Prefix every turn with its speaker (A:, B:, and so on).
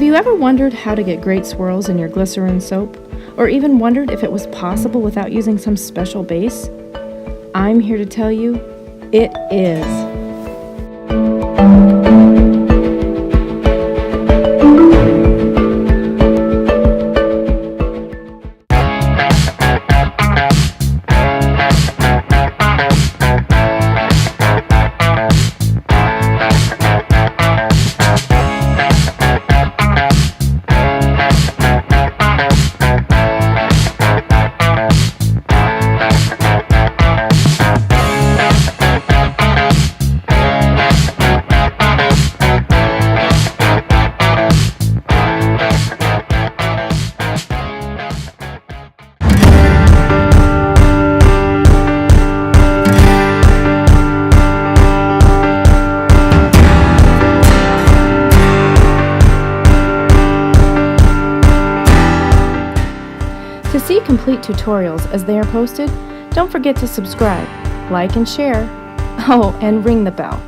A: you ever wondered how to get great swirls in your glycerin soap? Or even wondered if it was possible without using some special base? I'm here to tell you, it is. To see complete tutorials as they are posted, don't forget to subscribe, like and share. Oh, and ring the bell.